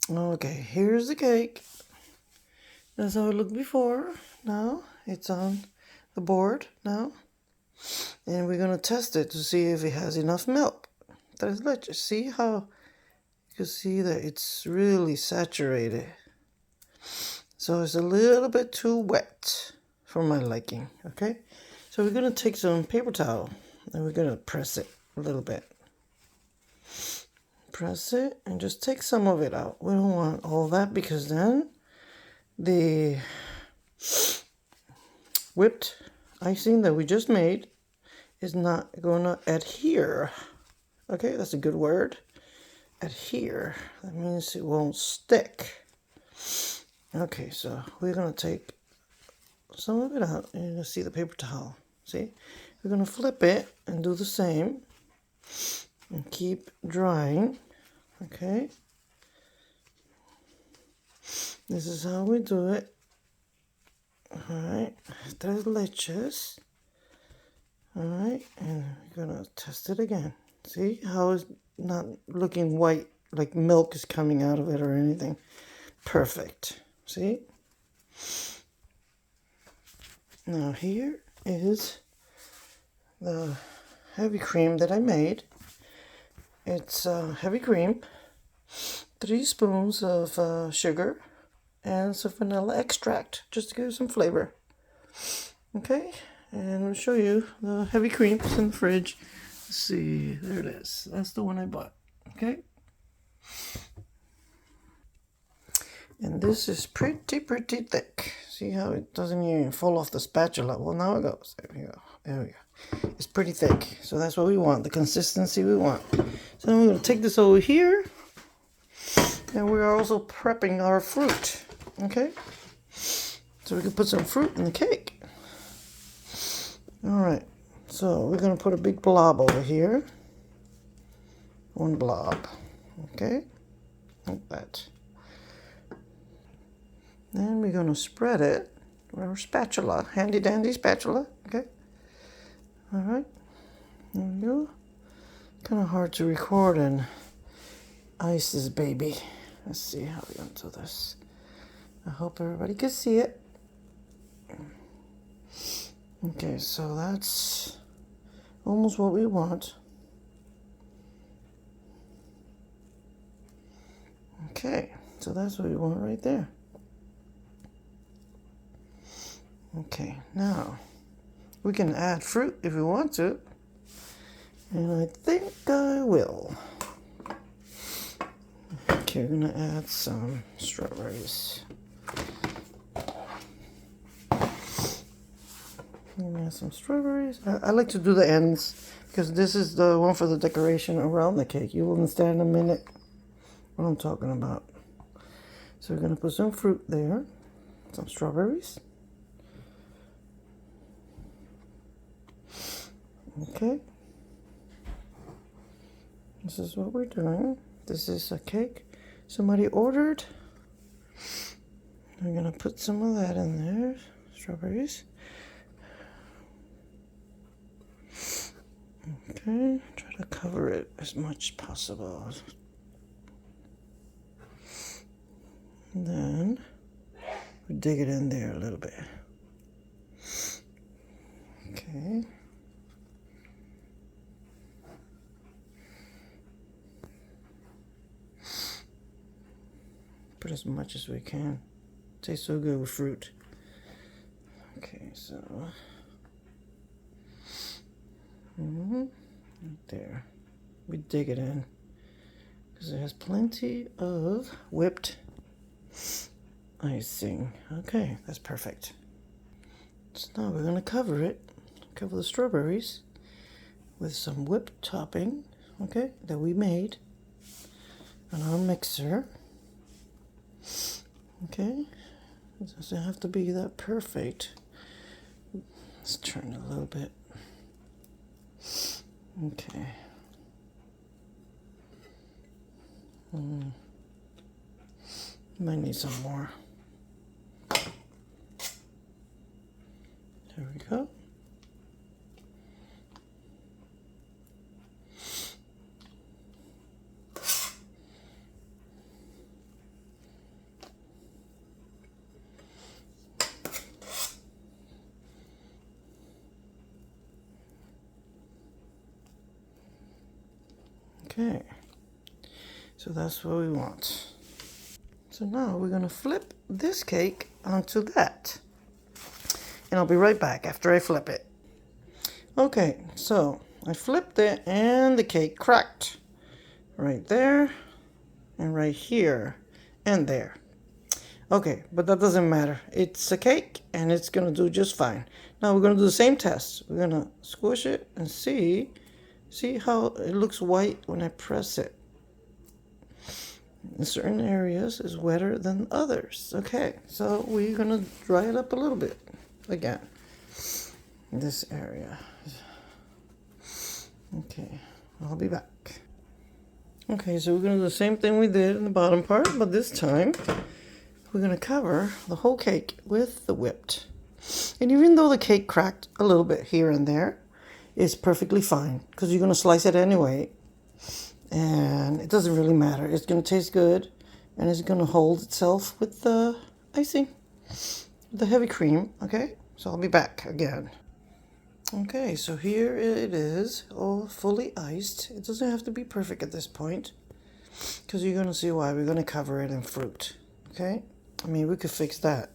Okay, here's the cake. That's how it looked before. Now it's on the board now. And we're gonna test it to see if it has enough milk. Tres leches. See how you can see that it's really saturated. So it's a little bit too wet for my liking. Okay? So we're gonna take some paper towel and we're gonna press it a little bit. Press it and just take some of it out. We don't want all that because then the whipped icing that we just made is not gonna adhere. Okay, that's a good word. Adhere. That means it won't stick. Okay, so we're gonna take some of it out and you're gonna see the paper towel. See? We're gonna flip it and do the same and keep drying. Okay. This is how we do it. Alright. Tres leches. Alright, and we're gonna test it again. See how it's not looking white like milk is coming out of it or anything. Perfect. See? Now here is the heavy cream that I made. It's heavy cream, 3 spoons of sugar, and some vanilla extract just to give some flavor. Okay, and I'll show you the heavy cream. It's in the fridge. Let's see, there it is. That's the one I bought. Okay. And this is pretty thick. See how it doesn't even fall off the spatula? Well, now it goes. There we go. There we go. It's pretty thick. So that's what we want, the consistency we want. So then we're going to take this over here. And we are also prepping our fruit. Okay? So we can put some fruit in the cake. Alright. So we're going to put a big blob over here. One blob. Okay? Like that. Then we're going to spread it with our spatula, handy dandy spatula, okay? All right, there we go. Kind of hard to record and ice this baby. Let's see how we're going to do this. I hope everybody can see it. Okay, so that's almost what we want. Okay, so that's what we want right there. Okay, now we can add fruit if we want to, and I think I will. Okay, we're gonna add some strawberries. I'm gonna add some strawberries. I like to do the ends because this is the one for the decoration around the cake. You will understand in a minute what I'm talking about. So we're gonna put some fruit there, some strawberries. Okay, this is what we're doing. This is a cake somebody ordered. We're gonna put some of that in there, strawberries. Okay, try to cover it as much as possible. And then we dig it in there a little bit. Okay. Put as much as we can. Tastes so good with fruit. Okay, so right there. We dig it in because it has plenty of whipped icing. Okay, that's perfect. So now we're gonna cover it. Cover the strawberries with some whipped topping. Okay, that we made on our mixer. Okay, it doesn't have to be that perfect. Let's turn it a little bit. Okay. Might need some more. There we go. Okay, so that's what we want. So now we're gonna flip this cake onto that. And I'll be right back after I flip it. Okay, so I flipped it and the cake cracked. Right there, and right here, and there. Okay, but that doesn't matter. It's a cake, and it's gonna do just fine. Now we're gonna do the same test. We're gonna squish it and see how it looks white when I press it. In certain areas is wetter than others. Okay, so we're gonna dry it up a little bit again. This area. Okay, I'll be back. Okay, so we're gonna do the same thing we did in the bottom part, but this time we're gonna cover the whole cake with the whipped. And even though the cake cracked a little bit here and there, it's perfectly fine because you're gonna slice it anyway. And it doesn't really matter. It's gonna taste good and it's gonna hold itself with the icing, the heavy cream, okay? So I'll be back again. Okay, so here it is, all fully iced. It doesn't have to be perfect at this point because you're gonna see why. We're gonna cover it in fruit, okay? I mean, we could fix that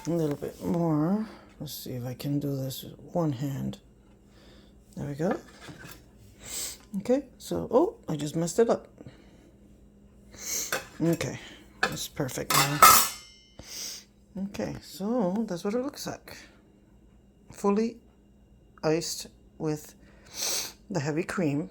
a little bit more. Let's see if I can do this with one hand. There we go. Okay, so, oh, I just messed it up. Okay, that's perfect now. Okay, so that's what it looks like. Fully iced with the heavy cream.